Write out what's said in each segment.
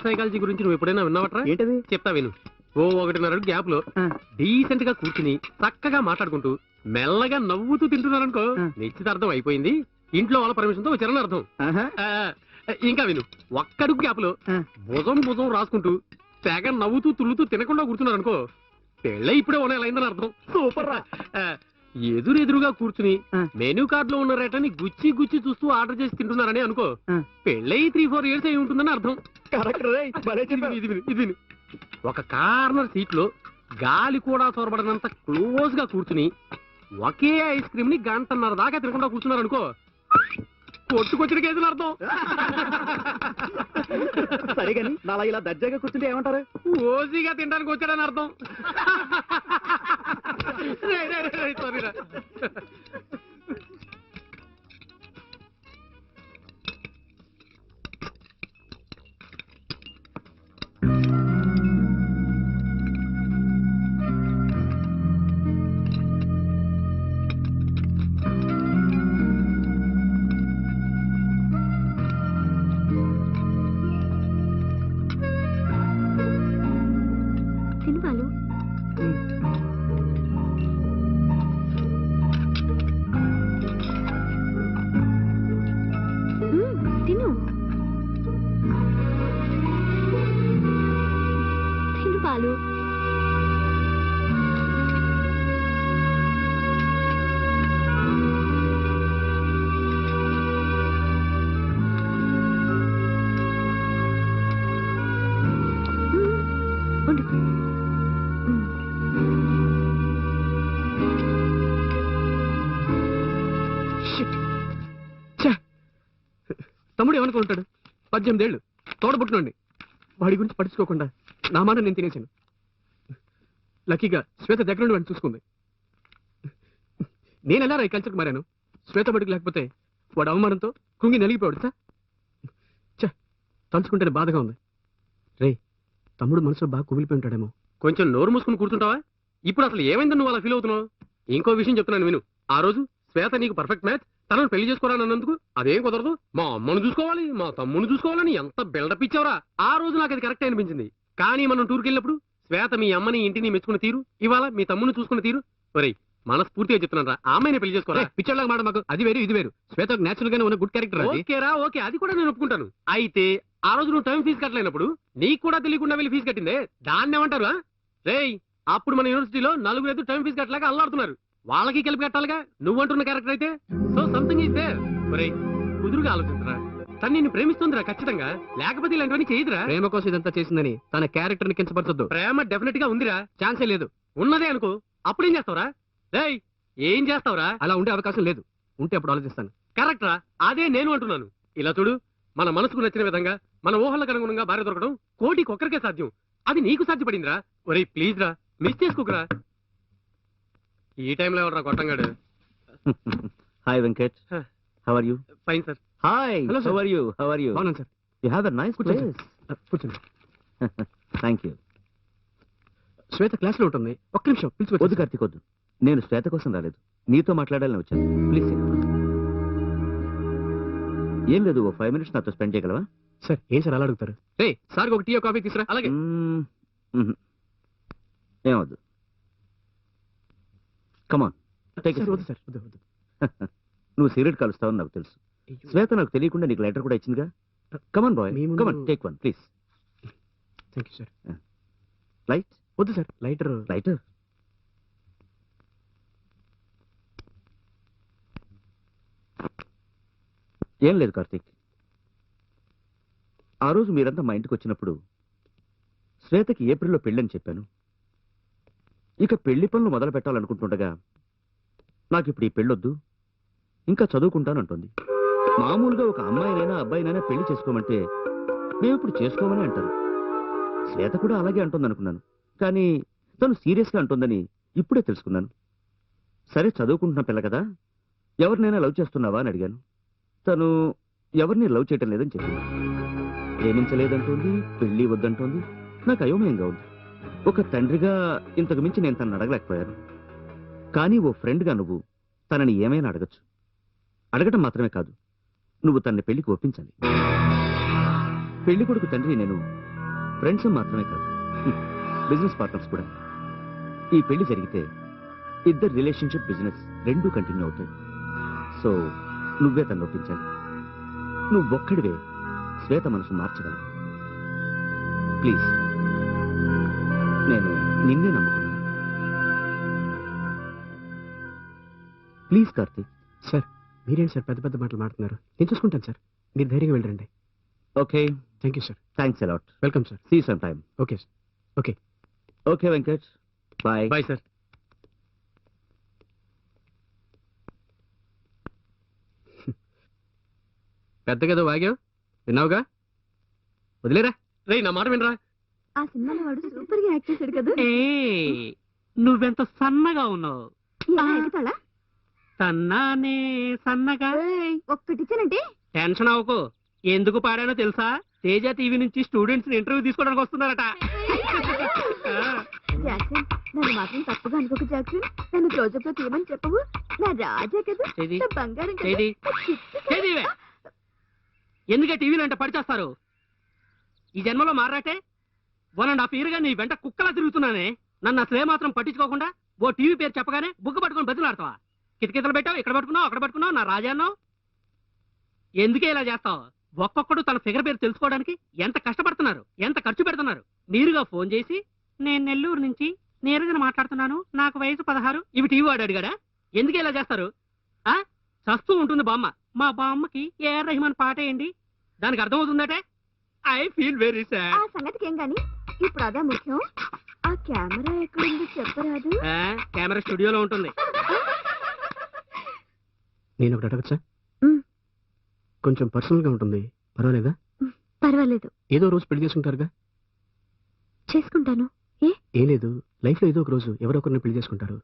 Psychology గురించి నువ్వు ఎప్పుడైనా విన్నావట్రా? ఏంటది? చెప్తా విను. ఓ 1.5 గ్యాప్ లో డీసెంట్ గా కూర్చుని చక్కగా మాట్లాడుకుంటూ మెల్లగా నవ్వుతూ తింటున్నారనుకో, నిశ్చితార్థం అయిపోయింది, ఇంట్లో వాళ్ళ పర్మిషన్ తో వచ్చారని అర్థం. ఇంకా విను, ఒక్కడుగు గ్యాప్ లో భుజం భుజం రాసుకుంటూ తెగ నవ్వుతూ తుల్లుతూ తినకుండా కూర్చున్నారనుకో, పెళ్ళ ఇప్పుడే ఉన్నాయని అర్థం. సూపర్ రా. ఎదురుగా కూర్చుని మెనూ కార్డ్ లో ఉన్న రేటని గుచ్చి గుచ్చి చూస్తూ ఆర్డర్ చేసి తింటున్నారని అనుకో, పెళ్ళై 3-4 ఇయర్స్ అయి ఉంటుందని అర్థం. ఇది ఒక కార్నర్ సీట్ లో గాలి కూడా చొరబడినంత క్లోజ్ గా కూర్చుని ఒకే ఐస్ క్రీమ్ ని 1.5 దాకా తినకుండా కూర్చున్నారనుకో, కొట్టుకొచ్చిన కేసులు అర్థం. సరిగాని నాలా ఇలా దర్జాగా కూర్చుంటే ఏమంటారు? ఓజీగా తినడానికి వచ్చాడని అర్థం. సారీరా. సినిమాలు తిను తిను పాలు. తమ్ముడు ఏమనుకుంటాడు? 18 ఏళ్ళు తోడబుట్టునండి, వాడి గురించి పట్టించుకోకుండా నా మాట నేను తినేశాను. లక్కీగా శ్వేత దగ్గర నుండి వాడిని చూసుకుంది. నేను ఎలా ఈ కల్చర్కి మారాను? శ్వేత బడికి లేకపోతే వాడు అవమానంతో కుంగి నలిగిపోయాడు సార్. తలుచుకుంటేనే బాధగా ఉంది. రే, తమ్ముడు మనసులో బాగా కుమిలిపోయి ఉంటాడేమో. కొంచెం నోరు మూసుకుని కూర్చుంటావా? ఇప్పుడు అసలు ఏమైందని నువ్వు అలా ఫీల్ అవుతున్నావు? ఇంకో విషయం చెప్తున్నాను విను. ఆ రోజు శ్వేత నీకు పర్ఫెక్ట్ మ్యాచ్, తనను పెళ్లి చేసుకోవాలన్నందుకు అదేం కుదరదు, మా అమ్మను చూసుకోవాలి, మా తమ్ముని చూసుకోవాలని ఎంత బిల్డప్ ఇచ్చావరా. ఆ రోజు నాకు అది కరెక్ట్ అనిపించింది. కానీ మనం టూర్కి వెళ్ళినప్పుడు శ్వేత మీ అమ్మని ఇంటిని మెచ్చుకున్న తీరు, ఇవాళ మీ తమ్ముని చూసుకున్న తీరు, ఒరేయ్ మనస్ఫూర్తిగా చెప్తున్నాను రా, ఆ అమ్మాయిని పెళ్లి చేసుకోరా. పిచ్చర్లాగా మాట మాకు. అది వేరు ఇది వేరు. శ్వేత నేచురల్ గానే ఉన్న గుడ్ క్యారెక్టర్. ఓకేరా, ఓకే, అది కూడా నేను ఒప్పుకుంటాను. అయితే ఆ రోజు నువ్వు టైం ఫీజు కట్టలేనప్పుడు నీకు కూడా తెలియకుండా వెళ్ళి ఫీజు కట్టిందే, దాన్ని ఏమంటారు? రేయ్, అప్పుడు మన యూనివర్సిటీలో 4 టైం ఫీజు కట్టలేక అల్లాడుతున్నారు. వాళ్ళకి కలిపి కట్టాలిగా నువ్వంటున్న క్యారెక్టర్ అయితే. So something is there. ఒరేయ్, కుదురుగా ఆలోచించరా. తను నిన్ను ప్రేమిస్తుందిరా ఖచ్చితంగా, లేకపోతే ఇలాంటివన్నీ చేయదురా. ప్రేమ కోసం ఇదంతా చేసిందని తన క్యారెక్టర్ ని కించపరచొద్దు. ప్రేమ డెఫినెట్ గా ఉందిరా, ఛాన్సే లేదు. ఉన్నదే అనుకో, అప్పుడేం చేస్తావురా? రేయ్, ఏం చేస్తావురా? అలా ఉండే అవకాశం లేదు. ఉంటే అప్పుడు ఆలోచిస్తాను. కరెక్ట్ రా, అదే నేను అంటున్నాను. ఇలా చూడు, మన మనసుకు నచ్చిన విధంగా మన ఊహలకు అనుగుణంగా భార్య దొరకడం కోటికి ఒక్కరికే సాధ్యం. అది నీకు సాధ్యపడిందిరా. ఒరేయ్ ప్లీజ్ రా, మిస్ చేసుకోకురా. ఈ టైంలో ఎవరు రా కొట్టంగాడు? Hi Venkat, how are you? Fine sir. Hi, how are you? How are you? బాగున్నాను sir. You have a nice place. కూర్చోండి. థాంక్యూ. శ్వేత క్లాస్ లో ఉంటుంది, ఒక్క నిమిషం పిలుచుకో. వద్దు కార్తీక్, వద్దు. నేను శ్వేత కోసం రాలేదు, నీతో మాట్లాడాలని వచ్చాను. ప్లీజ్. ఏం లేదు, ఓ 5 minutes నాతో స్పెండ్ చేయగలవా? సార్ ఏం సార్ అలా అడుగుతారు? రే, సార్ ఒక టీ కాఫీ తీసుకురా. అలాగే. ఏమొద్దు. కమాన్, టేక్ ఇట్. వద్దు సార్, వద్దు వద్దు. నువ్వు సిగరెట్ కలుస్తావని నాకు తెలుసు. శ్వేత నాకు తెలియకుండా నీకు లైటర్ కూడా ఇచ్చిందిగా. Come on boy, come on, take one please. Thank you sir. Light? వద్దు సార్, లైటర్. లైటర్? ఏం లేదు కార్తీక్, ఆ రోజు మీరంతా మా ఇంటికి వచ్చినప్పుడు శ్వేతకి ఏప్రిల్లో పెళ్ళని చెప్పాను. ఇక పెళ్లి పనులు మొదలు పెట్టాలనుకుంటుండగా నాకు ఇప్పుడు ఈ పెళ్ళొద్దు, ఇంకా చదువుకుంటానంటుంది. మామూలుగా ఒక అమ్మాయినైనా అబ్బాయినైనా పెళ్లి చేసుకోమంటే మేము ఇప్పుడు చేసుకోమని అంటారు. శ్వేత కూడా అలాగే అంటుందనుకున్నాను, కానీ తను సీరియస్గా అంటుందని ఇప్పుడే తెలుసుకున్నాను. సరే, చదువుకుంటున్న పిల్ల కదా, ఎవరినైనా లవ్ చేస్తున్నావా అని అడిగాను. తను ఎవరిని లవ్ చేయటం లేదని చెప్పింది. ప్రేమించలేదంటోంది, పెళ్లి వద్దంటోంది. నాకు అయోమయంగా ఉంది. ఒక తండ్రిగా ఇంతకు మించి నేను తనని అడగలేకపోయాను. కానీ ఓ ఫ్రెండ్గా నువ్వు తనని ఏమైనా అడగచ్చు. అడగటం మాత్రమే కాదు, నువ్వు తనని పెళ్లికి ఒప్పించాలి. పెళ్లి కొడుకు తండ్రి నేను ఫ్రెండ్స్ మాత్రమే కాదు, బిజినెస్ పార్ట్నర్స్ కూడా. ఈ పెళ్లి జరిగితే ఇద్దరు రిలేషన్షిప్, బిజినెస్ రెండూ కంటిన్యూ అవుతాయి. సో నువ్వే తను ఒప్పించాలి. నువ్వొక్కడివే శ్వేత మనసు మార్చగలవు. ప్లీజ్, నేను నిన్నే నమ్ముకున్నాను. ప్లీజ్ కార్తీక్. సార్ మీరేంటి సార్ పెద్ద పెద్ద మాటలు మాట్లాడుతున్నారు? నేను చూసుకుంటాను సార్, మీరు ధైర్యంగా వెళ్ళండి. Okay, thank you sir. Thanks a lot. Welcome sir. See some time. Okay sir. Okay okay Venkat, bye. Bye sir. పెద్దగదో వాగావు, విన్నావుగా, వదిలేరా. రే నా మాట వినరా. ఆ సినిమాలో వాడు సూపర్ గా యాక్ట్ చేశాడు కదా. నువ్వెంత సన్నగా ఉన్నావు. ఎలా ఎగుతాడా? సన్నానే సన్నగా. ఒక్కటిచ్చానంటే టెన్షన్ అవ్వకు. ఎందుకు పాడానో తెలుసా? తేజ టీవీ నుంచి స్టూడెంట్స్ ఇంటర్వ్యూ తీసుకోవడానికి వస్తున్నారట. జాక్సన్, నన్ను మాత్రం తప్పుగా అనుకోక జాక్సన్. నన్ను క్లోజప్ లో తీయమని చెప్పవు. నా రాజా కదా, ఏది? నా బంగారం కదా. ఏది? ఏదివే? ఎందుకే టీవీలో అంటే పడిచేస్తారు? ఈ జన్మలో మారాటే 1.5 year గా నీ వెంట కుక్కలా తిరుగుతున్నానే. నన్ను అసలే మాత్రం పట్టించుకోకుండా ఓ టీవీ పేరు చెప్పగానే బుక్ పట్టుకొని బతులాడతావా? కితకితలు పెట్టావు, ఇక్కడ పట్టుకున్నావు, అక్కడ పట్టుకున్నావు, నా రాజాన్నో. ఎందుకే ఇలా చేస్తావు? ఒక్కొక్కడు తన ఫిగర్ పేరు తెలుసుకోవడానికి ఎంత కష్టపడుతున్నారు, ఎంత ఖర్చు పెడుతున్నారు. నేరుగా ఫోన్ చేసి నేను నెల్లూరు నుంచి నేరుగా మాట్లాడుతున్నాను, నాకు వయసు 16, ఇవి టీవీ వాడు అడిగాడా? ఎందుకే ఇలా చేస్తారు? ఆ చస్తూ ఉంటుంది బామ్మ. మా బామ్మకి ఏఆర్ రెహమాన్ పాట ఏంటి? దానికి అర్థమవుతుందటే. ఐ ఫీల్ వెరీ ఆ సాడ్. సంగతికి ఏం గాని, ఇప్పుడు అదే ముఖ్యం. ఆ కెమెరా ఎక్కడుంది చెప్పరాదు? కెమెరా స్టూడియోలో ఉంటుంది. నేను ఒకటి అడగచ్చా? మ్. కొంచెం పర్సనల్ గా ఉంటుంది, పర్వాలేదా? పర్వాలేదు, ఏదో రోజు పెళ్లి చేసుకుంటారుగా. చేసుకుంటాను. ఏం లేదు, లైఫ్ లో ఏదో ఒక రోజు ఎవరో ఒకరిని పెళ్లి చేసుకుంటారు.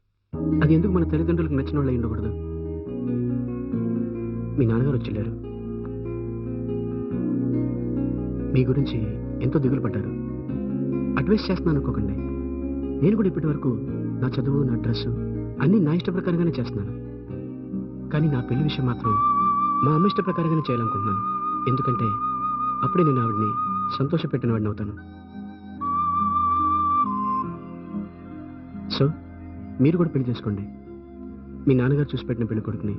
అది ఎందుకు మన తల్లిదండ్రులకు నచ్చిన వాళ్ళు అయి ఉండకూడదు? మీ నాన్నగారు వచ్చి మీ గురించి ఎంతో దిగులు పడ్డారు. అడ్వైస్ చేస్తున్నాను అనుకోకండి. నేను కూడా ఇప్పటి వరకు నా చదువు, నా డ్రెస్సు అన్నీ నా ఇష్ట ప్రకారంగానే చేస్తున్నాను. కానీ నా పెళ్లి విషయం మాత్రం మా అమ్మ ఇష్ట ప్రకారంగానే చేయాలనుకుంటున్నాను. ఎందుకంటే అప్పుడే నేను ఆవిడ్ని సంతోషపెట్టిన వాడిని అవుతాను. సో మీరు కూడా పెళ్లి చేసుకోండి. మీ నాన్నగారు చూసి పెట్టిన పెళ్లి కొడుకుని.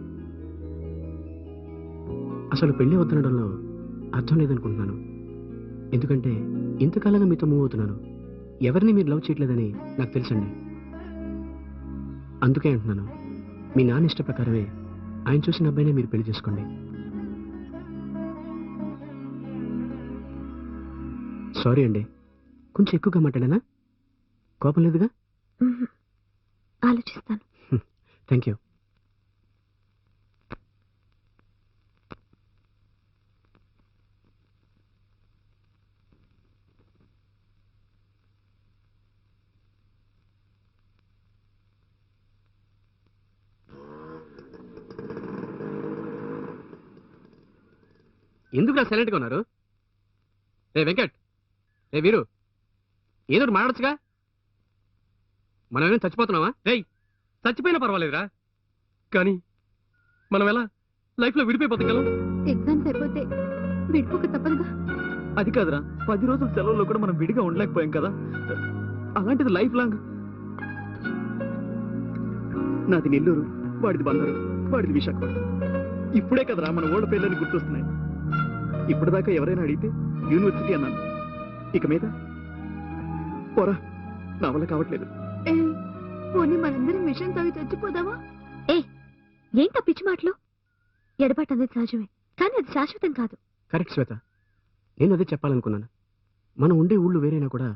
అసలు పెళ్లి వద్దనడంలో అర్థం లేదనుకుంటున్నాను. ఎందుకంటే ఇంతకాలంగా మీతో మూవ్ అవుతున్నాను. ఎవరిని మీరు లవ్ చేయట్లేదని నాకు తెలుసండి. అందుకే అంటున్నాను, మీ నాన్న ఇష్ట ప్రకారమే ఆయన చూసిన అబ్బాయినే మీరు పెళ్లి చేసుకోండి. సారీ అండి, కొంచెం ఎక్కువగా మాట్లాడానా? కోపం లేదుగా? ఆలోచిస్తాను. Thank you. ఎందుకు సైలెంట్గా ఉన్నారు? రే వెంకట్, రే వీరు, ఏదో మాట్లాడచ్చుగా. మనం ఏమైనా చచ్చిపోతున్నావా? రేయ్, చచ్చిపోయినా పర్వాలేదురా, కానీ మనం ఎలా లైఫ్లో విడిపోయిపోతాం? ఎగ్జామ్స్ అయిపోతే విడిపోక తప్పదుగా. అది కాదురా, 10 రోజుల సెలవుల్లో కూడా మనం విడిగా ఉండలేకపోయాం కదా. అలాంటిది లైఫ్ లాంగ్. నాది నెల్లూరు, వాడిది బందరు, వాడిది విశాఖపట్నం. ఇప్పుడే కదరా మన ఓళ్ళ పేర్లని గుర్తొస్తున్నాయి. ఇప్పటిదాకా ఎవరైనా అడిగితే యూనివర్సిటీ అన్నాను. ఇక మీద పోరా, నా వల్ల కావట్లేదు. పోనీ మనందరం మిషన్ తాగి చచ్చిపోదామా? ఏం తప్పించి మాటలు? ఎడబాటు అనేది సహజమే, కానీ అది శాశ్వతం కాదు. కరెక్ట్ శ్వేత, నేను అదే చెప్పాలనుకున్నాను. మనం ఉండే ఊళ్ళు వేరైనా కూడా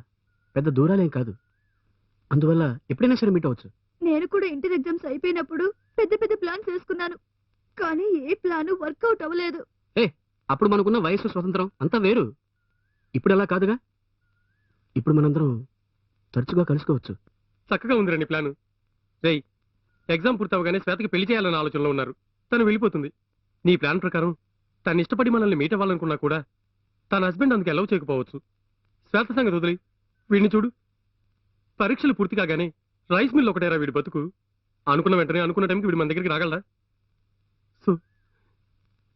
పెద్ద దూరాలేం కాదు. అందువల్ల ఎప్పుడైనా సరే మీట్ అవ్వచ్చు. నేను కూడా ఇంటర్ ఎగ్జామ్స్ అయిపోయినప్పుడు పెద్ద పెద్ద ప్లాన్స్ వేసుకున్నాను, కానీ ఏ ప్లాను వర్కౌట్ అవ్వలేదు. అప్పుడు మనకున్న వయసు, స్వతంత్రం అంతా వేరు. ఇప్పుడు అలా కాదుగా. ఇప్పుడు మనందరం తరచుగా కలుసుకోవచ్చు. చక్కగా ఉందిరా నీ ప్లాను. రేయ్, ఎగ్జామ్ పూర్తవగానే శ్వేతకి పెళ్లి చేయాలన్న ఆలోచనలో ఉన్నారు. తను వెళ్ళిపోతుంది. నీ ప్లాన్ ప్రకారం తను ఇష్టపడి మనల్ని మీట్ అవ్వాలనుకున్నా కూడా తన హస్బెండ్ అందుకు అలౌ చేయకపోవచ్చు. శ్వేత సంగతి వదిలి, వీడిని చూడు. పరీక్షలు పూర్తి కాగానే రైస్ మిల్ ఒకటేరా వీడి బతుకు. అనుకున్న వెంటనే అనుకున్న టైంకి వీడు మన దగ్గరికి రాగలరా? సో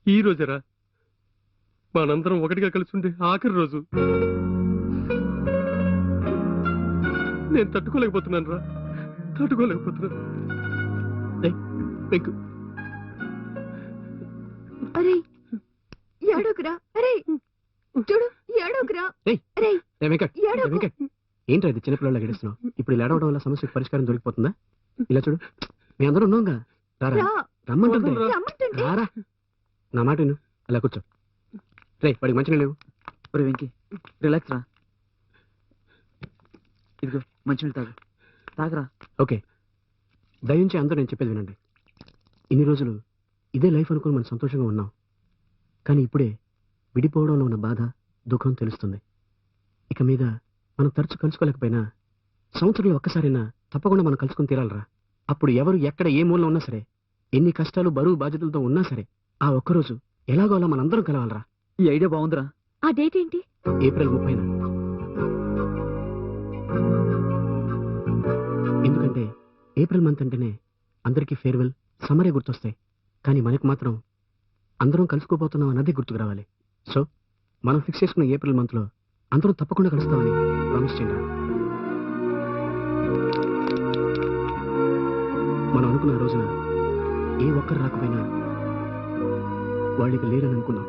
ఈ రోజేరా మనందరం ఒకటిగా కలిసి ఉండే ఆఖరి రోజు. నేను తట్టుకోలేకపోతున్నాను రా, తట్టుకోలేకపోతున్నాను. ఏయ్, వెంకు, అరే ఏడోకురా, అరే చూడు ఏడోకురా. ఏయ్, అరే ఏ వెంకట్, ఏ ఏడోకు. వెంకట్, ఏంట్రా ఇది చిన్నపిల్లలా గడిస్తున్నావు? ఇప్పుడు ఇలా ఏడవడం వల్ల సమస్యకు పరిష్కారం దొరికిపోతుందా? ఇలా చూడు, మీ అందరూ ఉన్నాంగా. రారా, రా, రమ్మంటుంది. రమ్మంటుంటే. రారా, నా మాట విను, అలా కూర్చో. రే, వాడికి మంచిగా లేవు. ఒరే వెంకీ, రిలాక్స్ రా. ఇదిగో మంచినీళ్ళు తాగు, తాగరా. ఓకే, దయించి అందరూ నేను చెప్పేది వినండి. ఇన్ని రోజులు ఇదే లైఫ్ అనుకుని మనం సంతోషంగా ఉన్నాం. కానీ ఇప్పుడే విడిపోవడంలో ఉన్న బాధ, దుఃఖం తెలుస్తుంది. ఇక మీద మనం తరచు కలుసుకోలేకపోయినా సంవత్సరంలో ఒక్కసారైనా తప్పకుండా మనం కలుసుకుని తీరాలరా. అప్పుడు ఎవరు ఎక్కడ ఏ మూలలో ఉన్నా సరే, ఎన్ని కష్టాలు బరువు బాధ్యతలతో ఉన్నా సరే, ఆ ఒక్కరోజు ఎలాగో అలా మనందరం కలవాలరా. ఈ ఐడియా బాగుందిరా. ఆ డేట్ ఏంటి? ఏప్రిల్ 30న. ఎందుకంటే ఏప్రిల్ మంత్ అంటేనే అందరికీ ఫేర్వెల్, సమ్మరే గుర్తొస్తాయి. కానీ మనకు మాత్రం అందరం కలుసుకోబోతున్నాం అన్నది గుర్తుకు రావాలి. సో మనం ఫిక్స్ చేసుకున్న ఏప్రిల్ మంత్లో అందరం తప్పకుండా కలుస్తామని ప్రామిస్ చేయండి. మనం అనుకున్న రోజున ఏ ఒక్కరు రాకపోయినా వాళ్ళకి లేరని అనుకున్నాం.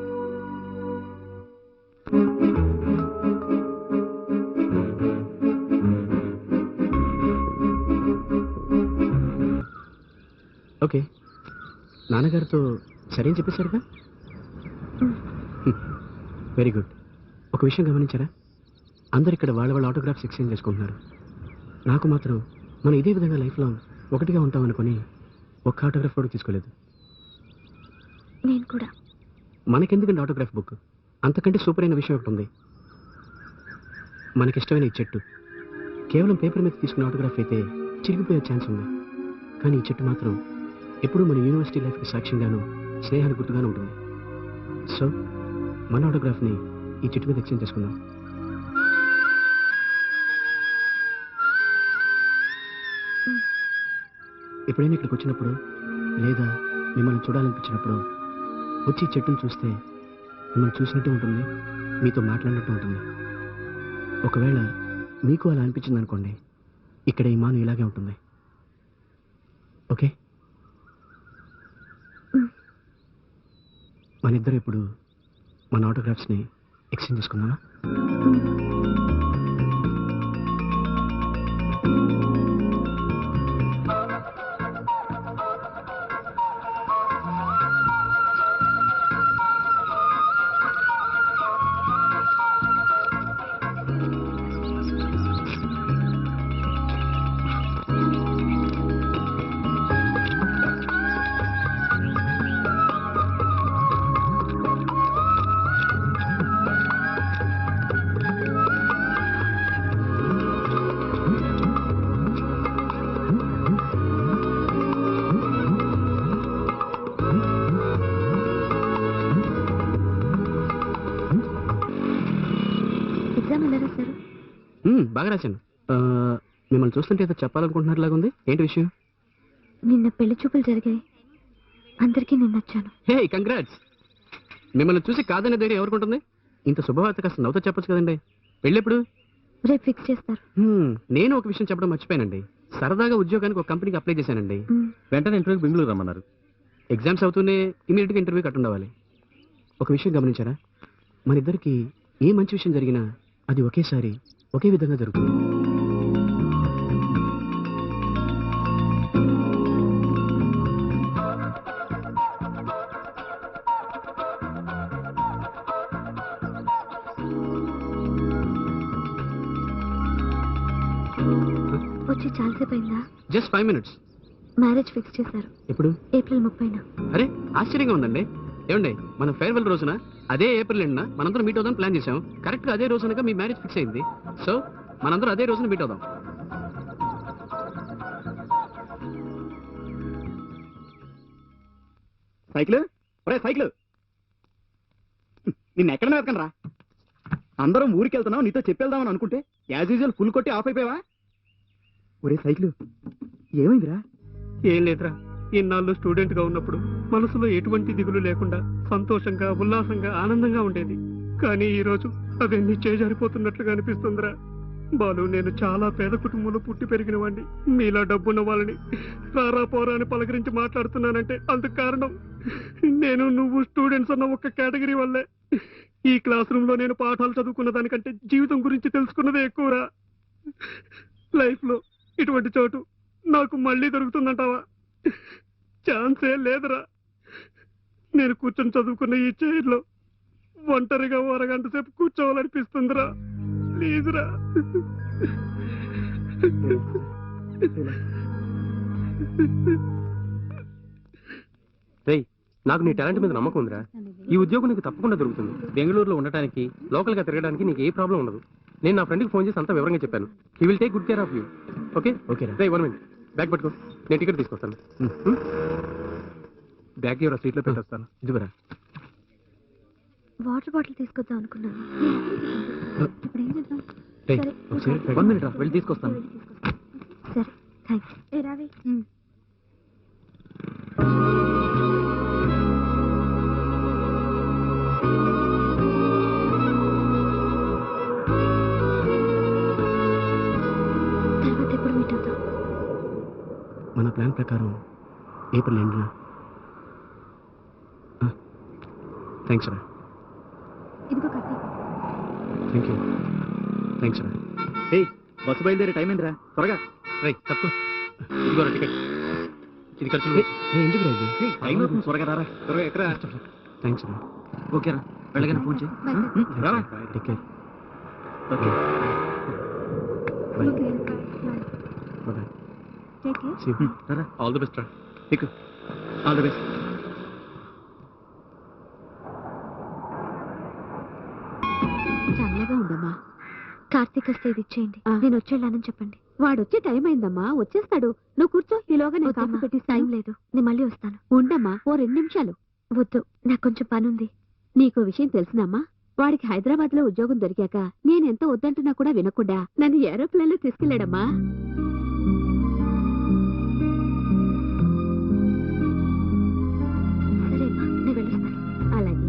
ఓకే, నాన్నగారితో సరేం చెప్పేశారుగా? Very good. ఒక విషయం గమనించారా? అందరు ఇక్కడ వాళ్ళ వాళ్ళ ఆటోగ్రాఫ్స్ ఎక్స్చేంజ్ చేసుకుంటున్నారు. నాకు మాత్రం మనం ఇదే విధంగా లైఫ్లో ఒకటిగా ఉంటాం అనుకుని ఒక్క ఆటోగ్రాఫ్ కూడా తీసుకోలేదు. నేను కూడా. మనకెందుకంటే ఆటోగ్రాఫ్ బుక్, అంతకంటే సూపర్ అయిన విషయం ఒకటి ఉంది. మనకిష్టమైన ఈ చెట్టు కేవలం పేపర్ మీద తీసుకున్న ఆటోగ్రాఫ్ అయితే చిరిగిపోయే ఛాన్స్ ఉంది. కానీ ఈ చెట్టు మాత్రం ఎప్పుడూ మన యూనివర్సిటీ లైఫ్కి సాక్ష్యంగాను, స్నేహానికి గుర్తుగాను ఉంటుంది. సో మన ఆటోగ్రాఫ్ని ఈ చెట్టు మీద ఎక్స్చేంజ్ చేసుకుందాం. ఎప్పుడైనా ఇక్కడికి వచ్చినప్పుడు లేదా మిమ్మల్ని చూడాలనిపించినప్పుడు వచ్చి ఈ చెట్టును చూస్తే మిమ్మల్ని చూసినట్టు ఉంటుంది, మీతో మాట్లాడినట్టు ఉంటుంది. ఒకవేళ మీకు అలా అనిపించింది అనుకోండి, ఇక్కడ ఈ మాను ఇలాగే ఉంటుంది. ఓకే, మన ఇద్దరు ఇప్పుడు మన ఆటోగ్రాఫ్స్ని ఎక్స్చేంజ్ చేసుకుందామా? ఎగ్జామ్ ఎలా రాశారు? బాగా రాశాను. మిమ్మల్ని చూస్తుంటే ఏదో చెప్పాలనుకుంటున్నట్లాగా ఉంది. ఏంటి విషయం? నిన్న పెళ్లి చూపులు జరిగాయి, అందరికీ నేను నచ్చాను. హే, కంగ్రాట్స్. మిమ్మల్ని చూసి కాదనే ధైర్యం ఎవరికి ఉంటుంది? ఇంత శుభవార్త కాస్త నవ్వుతో చెప్పొచ్చు కదండి. పెళ్ళెప్పుడు? రేపు ఫిక్స్ చేస్తారు. నేను ఒక విషయం చెప్పడం మర్చిపోయానండి. సరదాగా ఉద్యోగానికి ఒక కంపెనీకి అప్లై చేశానండి. వెంటనే ఇంటర్వ్యూకి బెంగళూరు రమ్మన్నారు. ఎగ్జామ్స్ అవుతూనే ఇమీడియట్గా ఇంటర్వ్యూకి అటుండవాలి. ఒక విషయం గమనించారా? మన ఇద్దరికి ఏ మంచి విషయం జరిగినా అది ఒకేసారి ఒకే విధంగా జరుగుతుంది. వచ్చి చాలాసేపు అయిందా? Just 5 minutes. మ్యారేజ్ ఫిక్స్ చేశారు. ఎప్పుడు? ఏప్రిల్ 30న. అరే, ఆశ్చర్యంగా ఉందండి. ఏమండి, మన ఫేర్వెల్ రోజున అదే ఏప్రిల్ ఎండ్న మనందరం మీట్ అవుదాం ప్లాన్ చేసాం. కరెక్ట్ గా అదే రోజునగా మీ మ్యారేజ్ ఫిక్స్ అయింది. సో మనందరం అదే రోజున మీట్ అవుదాం. సైకిల్, ఒరే సైకిల్, నిన్న ఎక్కడ వెతకను రా. అందరం ఊరికి వెళ్తున్నాం, నీతో చెప్పేద్దామని అనుకుంటే యాజ్ యూజువల్ ఫుల్ కొట్టి ఆఫ్ అయిపోయావా? ఒరే సైకిల్, ఏమైందిరా? ఏం లేదురా, ఇన్నాళ్ళు స్టూడెంట్ గా ఉన్నప్పుడు మనసులో ఎటువంటి దిగులు లేకుండా సంతోషంగా, ఉల్లాసంగా, ఆనందంగా ఉండేది. కానీ ఈ రోజు అవన్నీ చేజారిపోతున్నట్లుగా అనిపిస్తుందిరా. బాలు, నేను చాలా పేద కుటుంబంలో పుట్టి పెరిగిన వాడిని. మీలా డబ్బున్న వాళ్ళని రారా పోరా అని పలకరించి మాట్లాడుతున్నానంటే అందుకు కారణం నువ్వు స్టూడెంట్స్ అన్న ఒక కేటగిరీ వల్లే. ఈ క్లాస్ రూమ్ లో నేను పాఠాలు చదువుకున్న దానికంటే జీవితం గురించి తెలుసుకున్నదే ఎక్కువరా. లైఫ్ లో ఇటువంటి చోటు నాకు మళ్ళీ దొరుకుతుందంటావా? ఛాన్సే లేదురా. నేను కూర్చొని చదువుకున్న ఈ చైర్లో ఒంటరిగా అరగంట సేపు కూర్చోవాలనిపిస్తుందిరా. ప్లీజ్ రా. నాకు నీ టాలెంట్ మీద నమ్మకం ఉందిరా. ఈ ఉద్యోగం నీకు తప్పకుండా దొరుకుతుంది. బెంగళూరులో ఉండటానికి, లోకల్ గా తిరగడానికి నీకు ఏ ప్రాబ్లం ఉండదు. నేను నా ఫ్రెండ్కి ఫోన్ చేసి అంతా వివరంగా చెప్పాను. He will take good care of you. Okay okay ray, 1 minute. Bag పట్టుకో, నేను టికెట్ తీసుకొస్తాను. బ్యాగ్ ఎవరా సీట్లో పెట్టేస్తాను. ఇదిగోరా. వాటర్ బాటిల్ తీసుకొద్దాం అనుకున్నాను. ఇప్పుడు ఏం చేద్దాం? సరే, 1 minute రా, వెళ్ళి తీసుకొస్తాను. సరే, థ్యాంక్స్. ఏ రావి. తర్వాత ఎప్పుడు మీట్ అవుతాం? మన ప్లాన్ ప్రకారం ఏప్రిల్ ఎండ్నా. థ్యాంక్స్ రా. ఇదిగో కత్తి. Thank you. థ్యాంక్స్ రా. ఏయ్, బస్సు బయలుదేరే టైం ఏందిరా, త్వరగా. రై తప్పు. ఇదిగో టికెట్. ఇది ఖర్చు ఎందుకు రా ఇది? టైం అవుతుంది, త్వరగా రారా. త్వరగా ఎక్కడ? థ్యాంక్స్ రా. ఓకేరా, వెళ్ళగానే ఫోన్ చేయి. Bye. రారా. Take care. Okay. Okay, bye. Bye. Take care. See you. రారా, ఆల్ ది బెస్ట్ రా. ఎక్కు. All the best. చల్లగా ఉండమ్మా. కార్తీక్ వస్తే ఇది ఇచ్చేయండి. నేను వచ్చేళ్ళానని చెప్పండి. వాడు వచ్చే టైం అయిందమ్మా, వచ్చేస్తాడు. నువ్వు కూర్చో, ఈలోగా నేను కాఫీ పెట్టి. టైం లేదు, నేను మళ్ళీ వస్తాను. ఉండమ్మా, ఓ 2 నిమిషాలు. వద్దు, నాకు కొంచెం పనుంది. నీకో విషయం తెలిసినమ్మా, వాడికి హైదరాబాద్ లో ఉద్యోగం దొరికాక నేనెంత వద్దంటున్నా కూడా వినకుండా నన్ను ఏరోప్లేన్ లో తీసుకెళ్లాడమ్మా. సరేమ్మా, నేను వెళ్ళొస్తాను. అలాగే.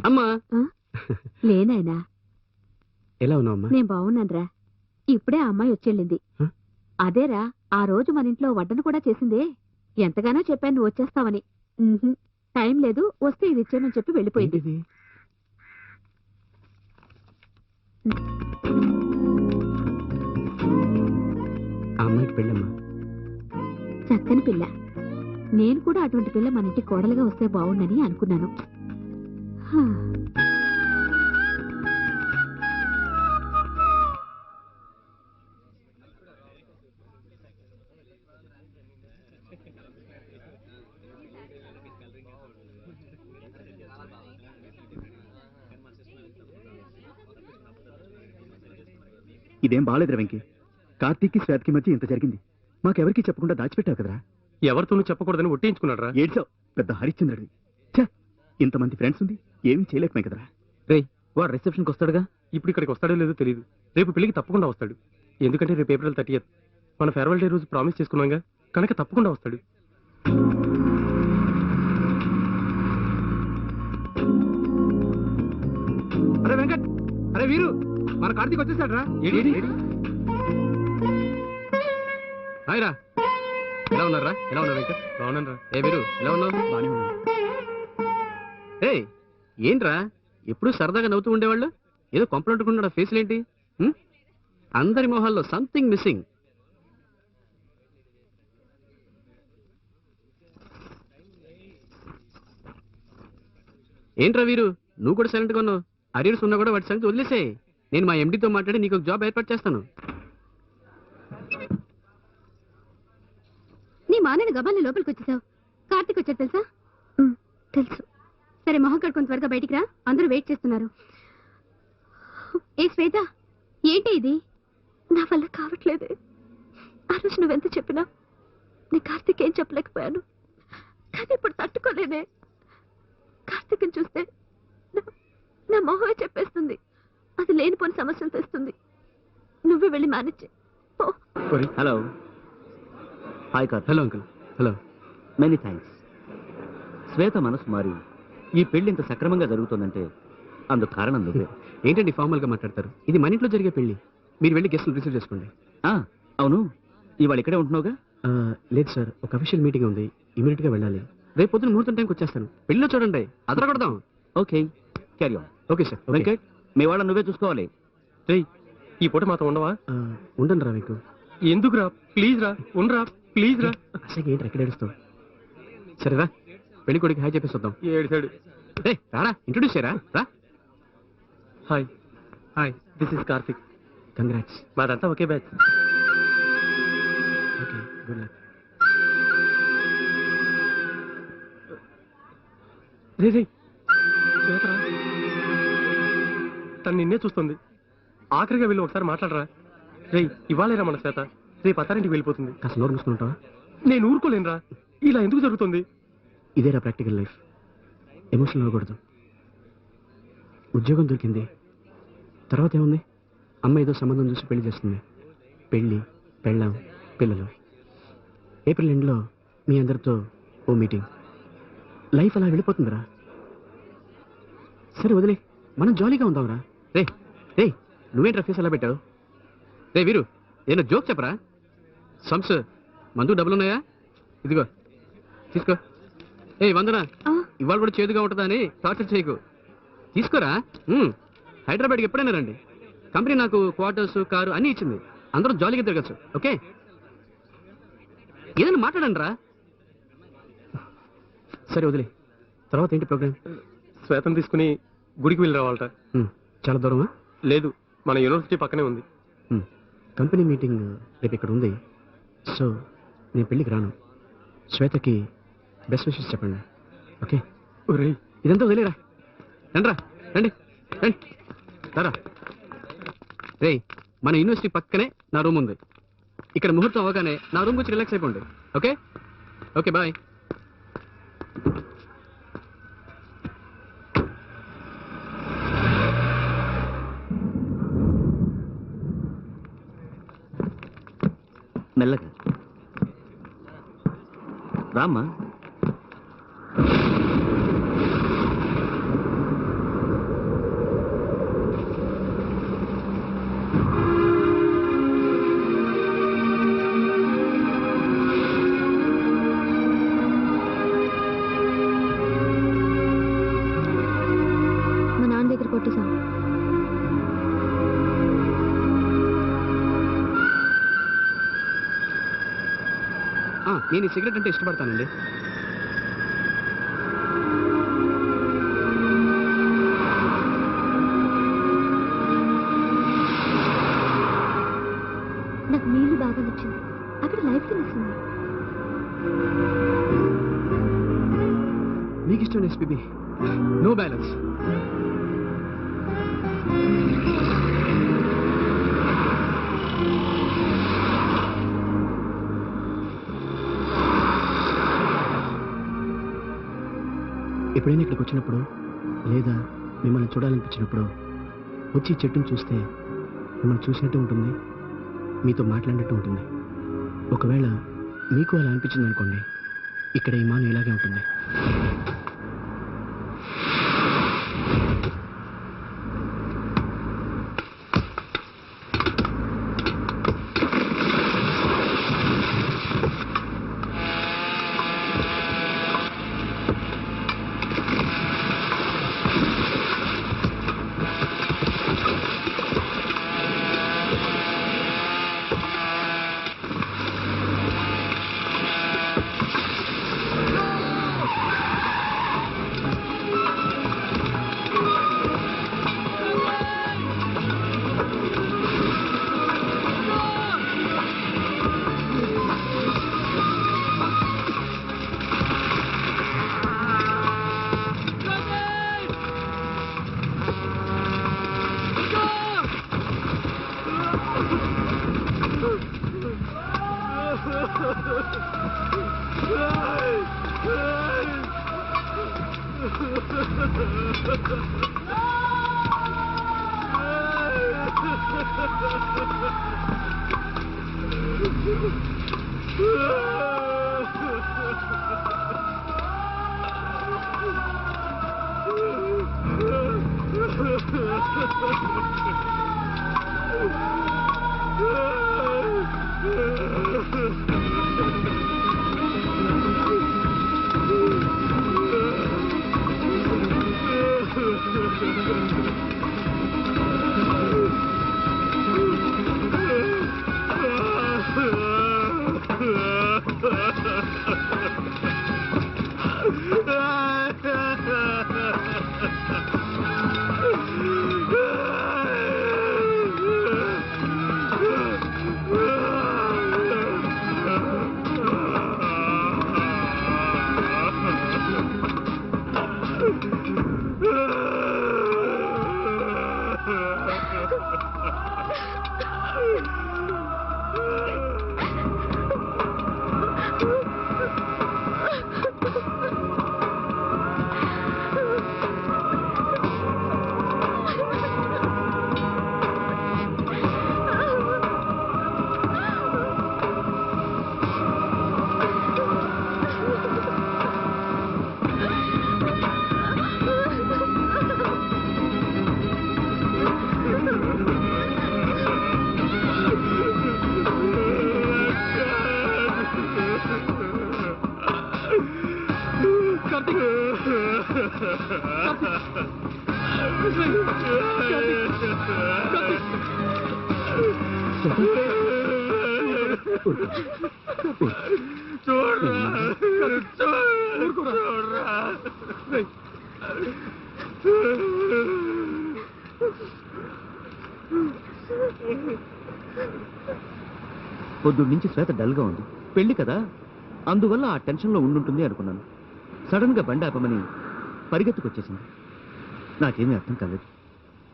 అమ్మా, లేనాయనా, ఎలా ఉన్నావు అమ్మా? నేను బాగున్నానురా. ఇప్పుడే ఆ అమ్మాయి వచ్చేళ్ళింది. హ? అదేరా, ఆ రోజు మన ఇంట్లో వడ్డను కూడా చేసిందే. ఎంతగానో చెప్పాను నువ్వు వచ్చేస్తావని. ఉహుం, టైం లేదు, వస్తే ఇది ఇచ్చేయమని చెప్పి వెళ్ళిపోయింది. ఏంటిది? ఆ అమ్మాయికి పెళ్ళమ్మా. చక్కని పిల్ల. నేను కూడా అటువంటి పిల్ల మన ఇంటి కోడలుగా వస్తే బాగుండని అనుకున్నాను. హా. ఇదేం బాగాలేదు వెంకీ. కార్తీక్కి శ్వేతకి మధ్య ఇంత జరిగింది, మాకెవరికి చెప్పకుండా దాచిపెట్టావు కదరా. ఎవరితోనూ చెప్పకూడదని ఒట్టించుకున్నాడు రా. ఏడ్చావు, పెద్ద హరిశ్చంద్రుడివి. ఛ, ఇంతమంది ఫ్రెండ్స్ ఉంది, ఏమీ చేయలేకమే కదరా. రే, వాడు రిసెప్షన్కి వస్తాడుగా. ఇప్పుడు ఇక్కడికి వస్తాడో లేదో తెలియదు. రేపు పెళ్లికి తప్పకుండా వస్తాడు. ఎందుకంటే రేపు ఏప్రిల్ 30th మన ఫేర్వెల్ డే రోజు ప్రామిస్ చేసుకున్నాగా, కనుక తప్పకుండా వస్తాడు. అరే వెంకట్, అరే వీరు, మన కార్తీక్ వచ్చేసాడు రా. హాయ్ రా. ఎలా ఉన్నారా? ఎలా ఉన్నారు వెంకట్? బాగున్నాను రా. ఏ వీరు, ఎలా ఉన్నావు? బానే ఉన్నాను. ఏ ఏంట్రా, ఎప్పుడు సరదాగా నవ్వుతూ ఉండేవాళ్ళు, ఏదో కొంపలంటుకున్నాడు. ఆ ఫేస్లు ఏంటి? అందరి మొహాల్లో సంథింగ్ మిస్సింగ్. ఏంట్రా వీరు, నువ్వు కూడా సైలెంట్గా ఉన్నావు. అరియర్స్ ఉన్నా కూడా వాటి సంగతి వదిలేసాయి. నేను మా ఎండితో మాట్లాడి నీకు ఒక జాబ్ ఏర్పాటు చేస్తాను. నీ మానని గబాన్ని లోపలికి వచ్చేసావు. కార్తీక్ వచ్చాడు తెలుసా? తెలుసు. సరే, మొహం కడుకొని త్వరగా బయటికి రా, అందరూ వెయిట్ చేస్తున్నారు. ఏ శ్వేత, ఏంటి ఇది? నా వల్ల కావట్లేదే. ఆ రోజు నువ్వెంత చెప్పినా నేను కార్తీక్ ఏం చెప్పలేకపోయాను. కానీ ఇప్పుడు తట్టుకోలేదే. కార్తీక్ని చూస్తే నా మొహమే చెప్పేస్తుంది. అది లేనిపోని సమస్యలు తెస్తుంది. నువ్వే వెళ్ళి మేనేజ్. హలో, హాయ్ కార్. Hello uncle. Hello. Many thanks. Shweta మనసు మారి ఈ పెళ్లి ఇంత సక్రమంగా జరుగుతుందంటే అందుకు కారణం నువ్వే. ఏంటండి ఫార్మల్గా మాట్లాడతారు? ఇది మన ఇంట్లో జరిగే పెళ్లి. మీరు వెళ్ళి గెస్ట్లు రిసీవ్ చేసుకోండి. అవును, ఇవాళ ఇక్కడే ఉంటున్నావుగా? లేదు సార్, ఒక అఫీషియల్ మీటింగ్ ఉంది, ఇమీడియట్ గా వెళ్ళాలి. రేపు పొద్దున ముహూర్తం టైంకి వచ్చేస్తాను. పెళ్ళిలో చూడండి, అదర కొడదాం. Okay, carry on. Okay sir. Venkat, మీ వాళ్ళ నువ్వే చూసుకోవాలి. ఈ పూట మాతో ఉండవా? ఉండండి రా మీకు. ఎందుకురా, ప్లీజ్ రా, ఉండరా, ప్లీజ్ రా. అసలు ఏంటి ఎక్కడ ఏడుస్తావు? సరేరా, పెళ్లి కొడుకు హాయ్ చెప్పేసి వద్దాం. ఏడిసాడు. రారా, ఇంట్రొడ్యూస్ చేయరా. రా. Hi. Hi, this is Karthik. Congrats. మాదంతా ఒకే బ్యాచ్. Okay, good luck. రే శ్వేతరా, తను నిన్నే చూస్తుంది. ఆఖరిగా వెళ్ళి ఒకసారి మాట్లాడరా. రే, ఇవాళేరా మన శ్వేత, రేపు అత్తారింటికి వెళ్ళిపోతుంది. కాస్త నోరు మూసుకుంటావా? నేను ఊరుకోలేనురా, ఇలా ఎందుకు జరుగుతుంది? ఇదేరా ప్రాక్టికల్ లైఫ్. ఎమోషనల్ అవ్వకూడదు. ఉద్యోగం దొరికింది, తర్వాత ఏముంది? అమ్మ ఏదో సంబంధం చూసి పెళ్లి చేస్తుంది. పెళ్ళి, పెళ్ళాం, పిల్లలు. ఏప్రిల్ ఎండ్లో మీ అందరితో ఓ మీటింగ్. లైఫ్ అలా వెళ్ళిపోతుందిరా. సరే వదిలే, మనం జాలీగా ఉందాంరా. రే రే, నువ్వేంట్రా ఫేస్ అలా పెట్టావు? రే వీరు, ఏదో జోక్ చెప్పరా? సంస్, మందు డబ్బులున్నాయా? ఇదిగో తీసుకో. వందనా, ఇవాళ కూడా చేదుగా ఉంటుందా అని టార్చర్ చేయకు. తీసుకోరా. హైదరాబాద్కి ఎప్పుడైనా రండి. కంపెనీ నాకు క్వార్టర్స్, కారు అన్నీ ఇచ్చింది. అందరూ జాలీగా తిరగచ్చు. ఓకే, ఏదైనా మాట్లాడండి రా. సరే వదిలే, తర్వాత ఏంటి ప్రోగ్రామ్? శ్వేతను తీసుకుని గుడికి వెళ్ళి రావాలట. చాలా దూరమా? లేదు, మన యూనివర్సిటీ పక్కనే ఉంది. కంపెనీ మీటింగ్ రేపు ఇక్కడ ఉంది. సో నేను పెళ్ళికి రాను. శ్వేతకి బెస్ట్ విషెస్ చెప్పండి. ఓకే? ఇదంతా వదిలేరా. రండిరా, రండి రండి రా. రే, మన యూనివర్సిటీ పక్కనే నా రూమ్ ఉంది. ఇక్కడ ముహూర్తం అవగానే నా రూమ్ వచ్చి రిలాక్స్ అయిపోండి. Okay okay, bye. మెల్లగా రామ్మా. మా నాన్న దగ్గర కొట్టేశాం. నేను ఈ సిగరెట్ అంటే ఇష్టపడతానండి. నాకు నీళ్లు బాగా నచ్చింది. అక్కడ లైఫ్ తెలుస్తుంది. మీకు ఇష్టం ఎస్పీబీ, నో బ్యాలెన్స్. ఎప్పుడైనా ఇక్కడికి వచ్చినప్పుడు లేదా మిమ్మల్ని చూడాలనిపించినప్పుడు వచ్చి ఈ చెట్టును చూస్తే మిమ్మల్ని చూసినట్టు ఉంటుంది, మీతో మాట్లాడినట్టు ఉంటుంది. ఒకవేళ మీకు అలా అనిపించింది అనుకోండి, ఇక్కడ ఈ మాను ఇలాగే ఉంటుంది. Ah! పొద్దు నుంచి శ్వేత డల్గా ఉంది. పెళ్లి కదా, అందువల్ల ఆ టెన్షన్లో ఉండుంటుంది అనుకున్నాను. సడన్ గా బండి ఆపమని పరిగెత్తుకొచ్చేసింది. నాకేమీ అర్థం కాలేదు.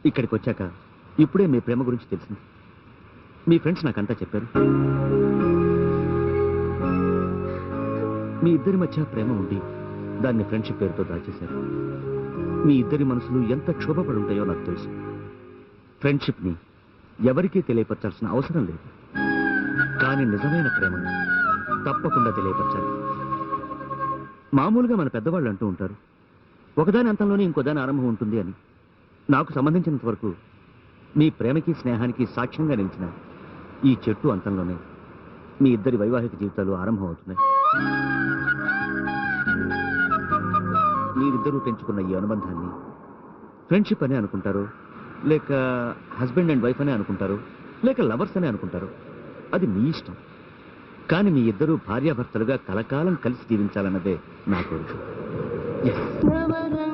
ఇక్కడికి వచ్చాక ఇప్పుడే మీ ప్రేమ గురించి తెలిసింది. మీ ఫ్రెండ్స్ నాకంతా చెప్పారు. మీ ఇద్దరి మధ్య ప్రేమ ఉండి దాన్ని ఫ్రెండ్షిప్ పేరుతో దాచేశారు. మీ ఇద్దరి మనసులు ఎంత క్షోభపడి ఉంటాయో నాకు తెలుసు. ఫ్రెండ్షిప్ని ఎవరికీ తెలియపరచాల్సిన అవసరం లేదు, కానీ నిజమైన ప్రేమను తప్పకుండా తెలియపరచాలి. మామూలుగా మన పెద్దవాళ్ళు అంటూ ఉంటారు, ఒకదాని అంతంలోనే ఇంకోదాని ఆరంభం ఉంటుంది అని. నాకు సంబంధించినంత వరకు మీ ప్రేమకి స్నేహానికి సాక్ష్యంగా నిలిచిన ఈ చెట్టు అంతంలోనే మీ ఇద్దరి వైవాహిక జీవితాలు ఆరంభం అవుతున్నాయి. మీరిద్దరూ పెంచుకున్న ఈ అనుబంధాన్ని ఫ్రెండ్షిప్ అనే అనుకుంటారు, లేక హస్బెండ్ అండ్ వైఫ్ అనే అనుకుంటారు, లేక లవర్స్ అనే అనుకుంటారు. అది మీ ఇష్టం. కానీ మీ ఇద్దరూ భార్యాభర్తలుగా కలకాలం కలిసి జీవించాలన్నదే నా కోరిక. Yes.